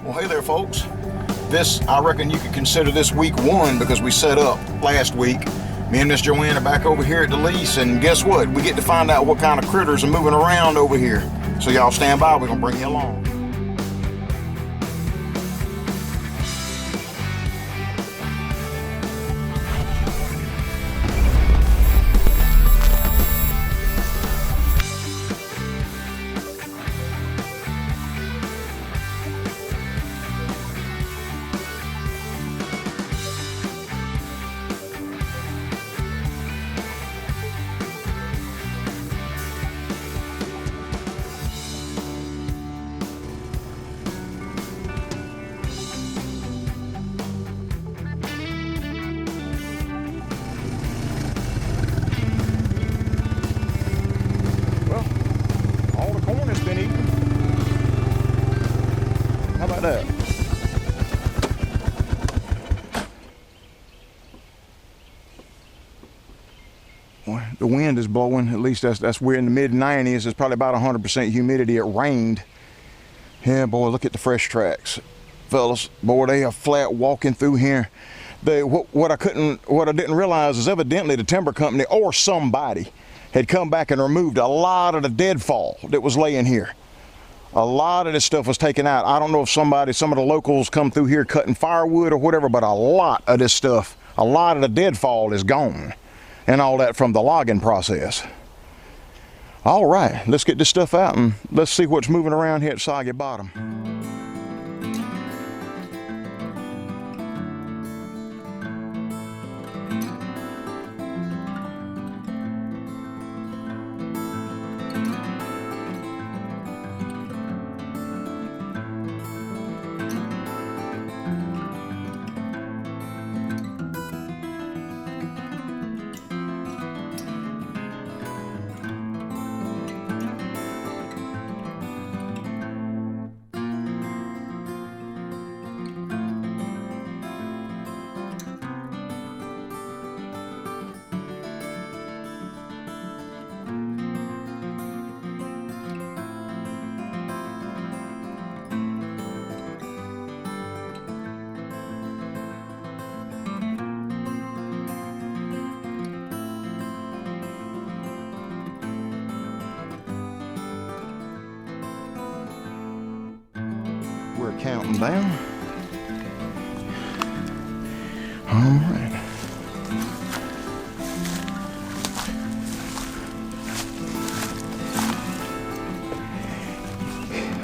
Well, hey there, folks. I reckon you could consider this week one because we set up last week. Me and Miss Joanne are back over here at the lease, and guess what? We get to find out what kind of critters are moving around over here. So y'all stand by, we're gonna bring you along. How about that? Well, the wind is blowing. At least we're in the mid 90s. It's probably about 100% humidity. It rained. Yeah, boy, look at the fresh tracks, fellas. Boy, they are flat walking through here. What I didn't realize is evidently the timber company or somebody had come back and removed a lot of the deadfall that was laying here. A lot of this stuff was taken out. I don't know if some of the locals come through here cutting firewood or whatever, but a lot of this stuff, a lot of the deadfall is gone, and all that from the logging process. All right, let's get this stuff out and let's see what's moving around here at Soggy Bottom. We're counting down. All right.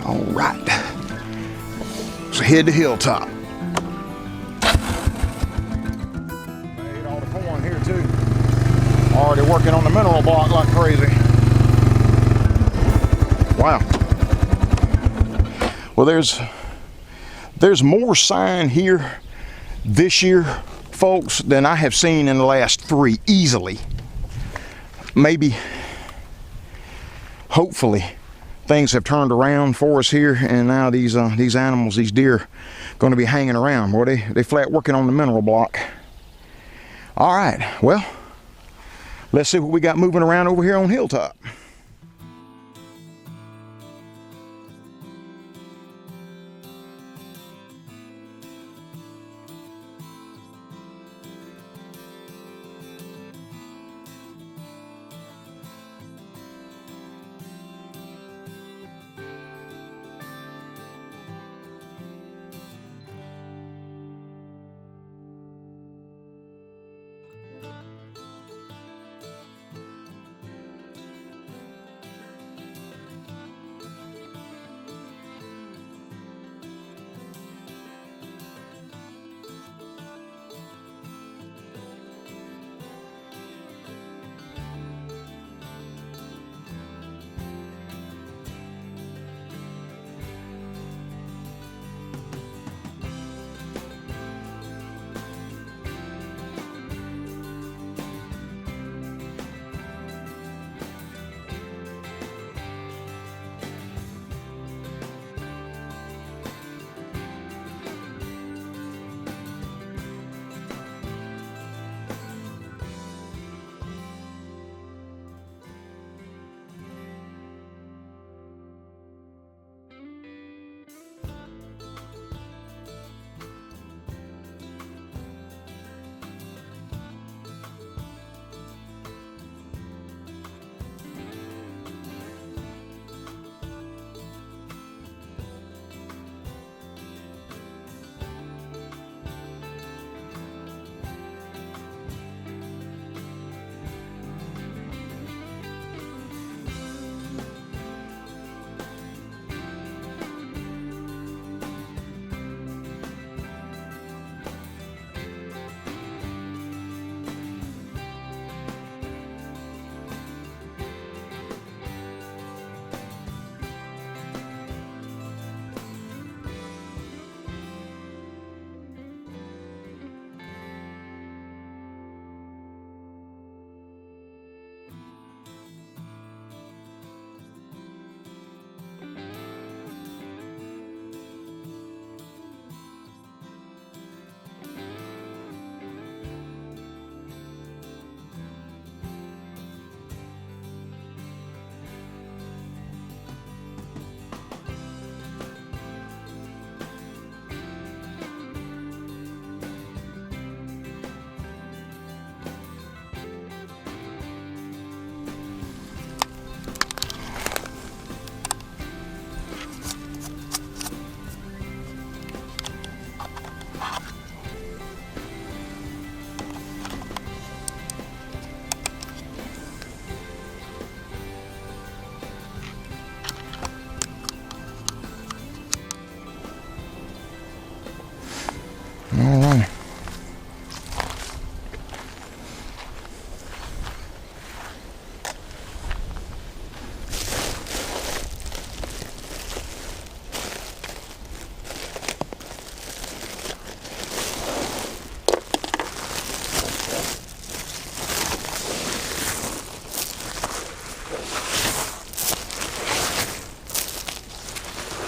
All right. So head to Hilltop. Made all the corn here too. Already working on the mineral block like crazy. Wow. Well, there's more sign here this year, folks, than I have seen in the last 3 easily. Maybe, hopefully, things have turned around for us here, and now these animals, these deer, going to be hanging around. Boy, they flat working on the mineral block. All right, well, let's see what we got moving around over here on Hilltop. All right.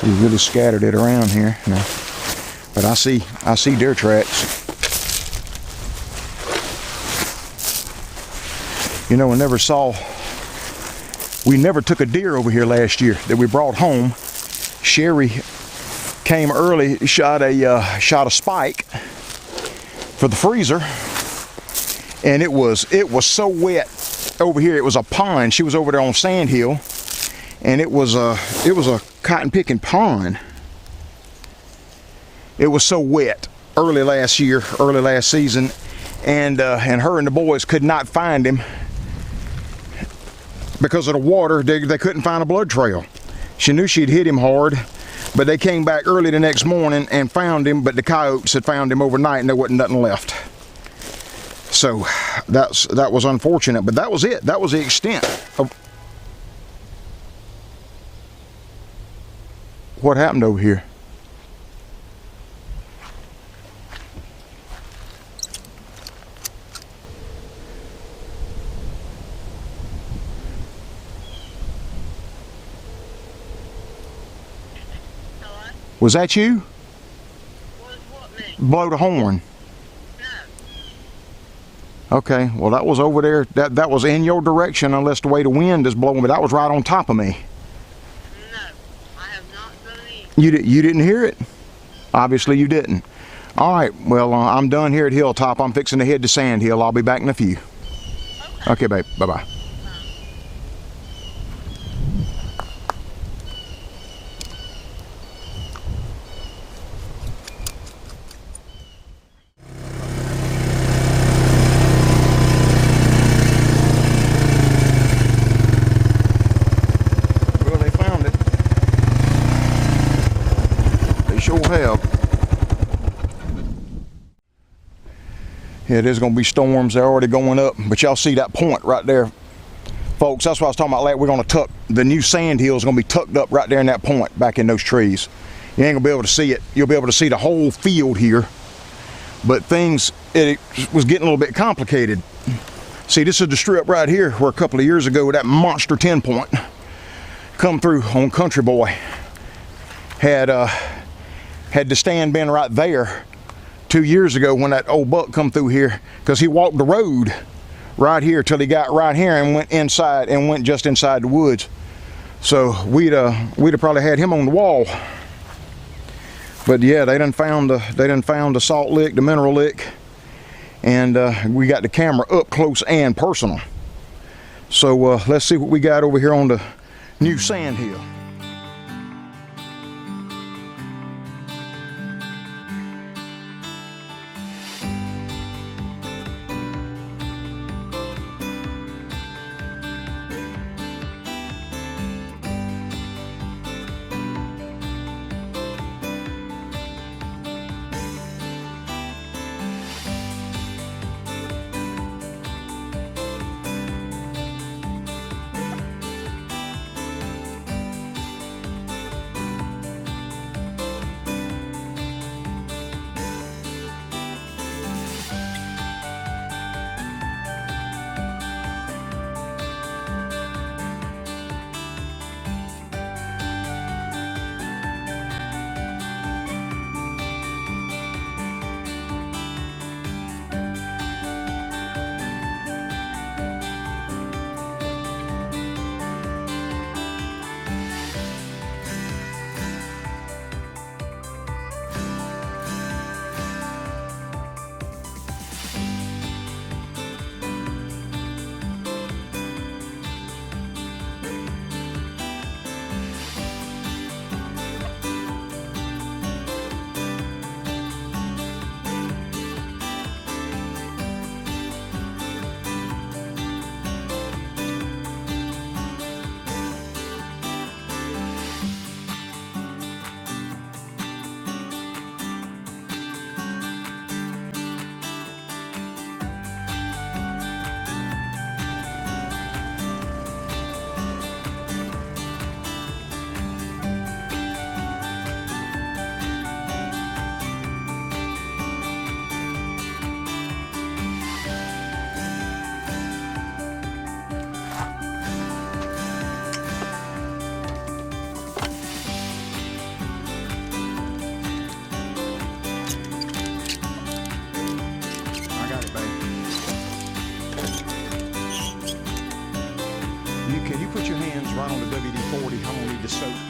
He really scattered it around here now, but I see deer tracks. You know, we never took a deer over here last year that we brought home. Sherry came early, shot a spike for the freezer, and it was so wet over here. It was a pond. She was over there on Sand Hill, and it was a cotton picking pond. It was so wet early last season, and her and the boys could not find him because of the water. They couldn't find a blood trail. She knew she'd hit him hard, but they came back early the next morning and found him, but the coyotes had found him overnight and there wasn't nothing left. So that was unfortunate, but that was it. That was the extent of what happened over here. Hello? Was that you? What me? Blow the horn. No. Okay, well that was over there. That was in your direction unless the way the wind is blowing, but that was right on top of me. No, I have not done it. You didn't hear it? Obviously you didn't. All right, well I'm done here at Hilltop. I'm fixing to head to Sand Hill. I'll be back in a few. Okay, babe. Bye-bye. Well, they found it. They sure have. Yeah, there's going to be storms. They're already going up. But y'all see that point right there, folks? That's what I was talking about. Like, we're going to tuck. The new sand hill is going to be tucked up right there in that point, back in those trees. You ain't going to be able to see it. You'll be able to see the whole field here. But it was getting a little bit complicated. See, this is the strip right here where a couple of years ago that monster 10 point come through on Country Boy. Had the stand been right there 2 years ago when that old buck come through here, because he walked the road right here till he got right here and went inside and went just inside the woods. So we'd have probably had him on the wall. But yeah, they done found the salt lick, the mineral lick, and we got the camera up close and personal. So let's see what we got over here on the new sand hill.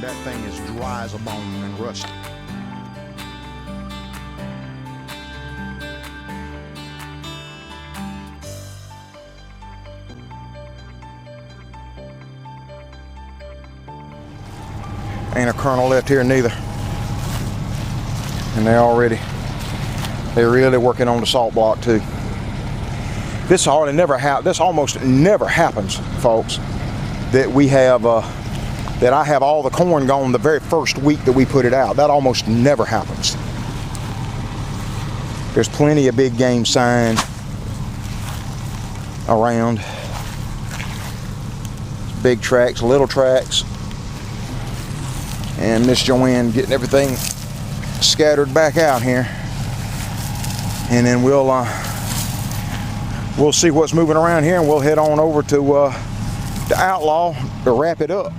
That thing is dry as a bone and rusty. Ain't a kernel left here neither. And they're really working on the salt block too. This almost never happens, folks, that we have that I have all the corn gone the very first week that we put it out. That almost never happens. There's plenty of big game sign around. Big tracks, little tracks. And Miss Joanne getting everything scattered back out here. And then we'll see what's moving around here, and we'll head on over to the Outlaw to wrap it up.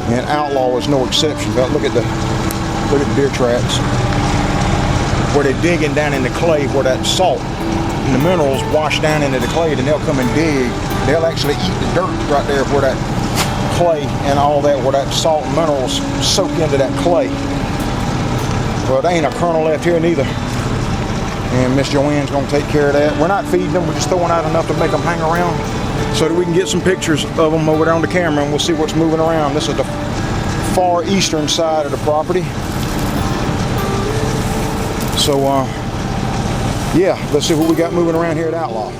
And Outlaw is no exception. But look at the deer tracks. Where they're digging down in the clay where that salt and the minerals wash down into the clay, then they'll come and dig. They'll actually eat the dirt right there where that clay and all that, where that salt and minerals soak into that clay. Well, there ain't a kernel left here neither. And Miss Joanne's gonna take care of that. We're not feeding them, we're just throwing out enough to make them hang around so that we can get some pictures of them over there on the camera, and we'll see what's moving around. This is the far eastern side of the property. So, yeah, let's see what we got moving around here at Outlaw.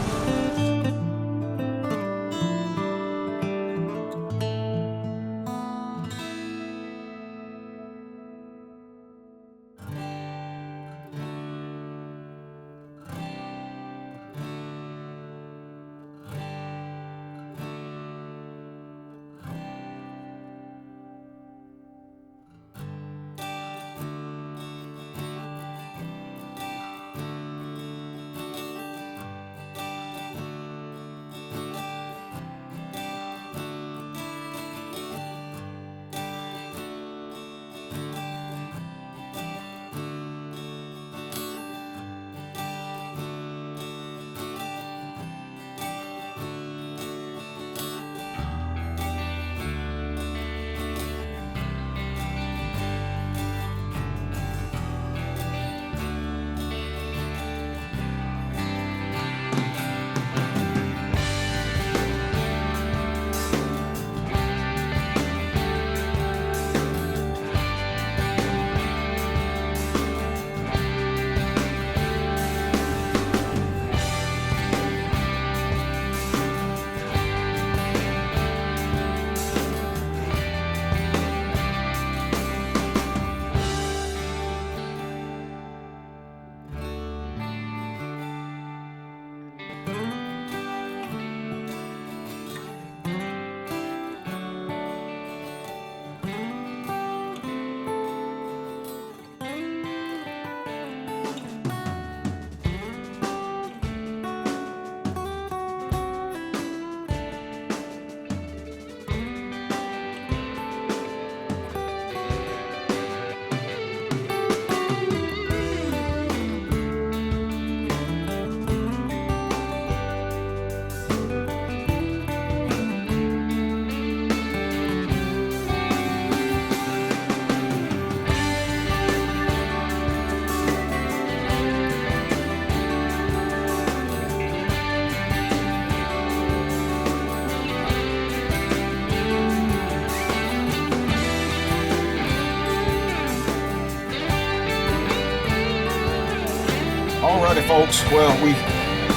Alrighty, folks. Well, we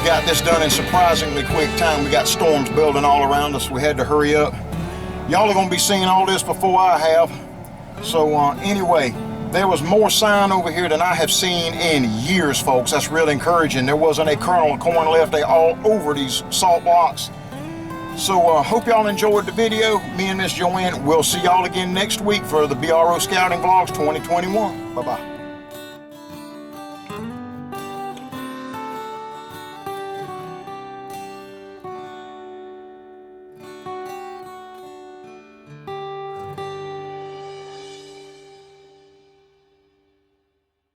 got this done in surprisingly quick time. We got storms building all around us. We had to hurry up. Y'all are going to be seeing all this before I have. So anyway, there was more sign over here than I have seen in years, folks. That's really encouraging. There wasn't a kernel of corn left. They all over these salt blocks. So hope y'all enjoyed the video. Me and Miss Joanne, we'll see y'all again next week for the B.R.O Scouting Vlogs 2021. Bye-bye.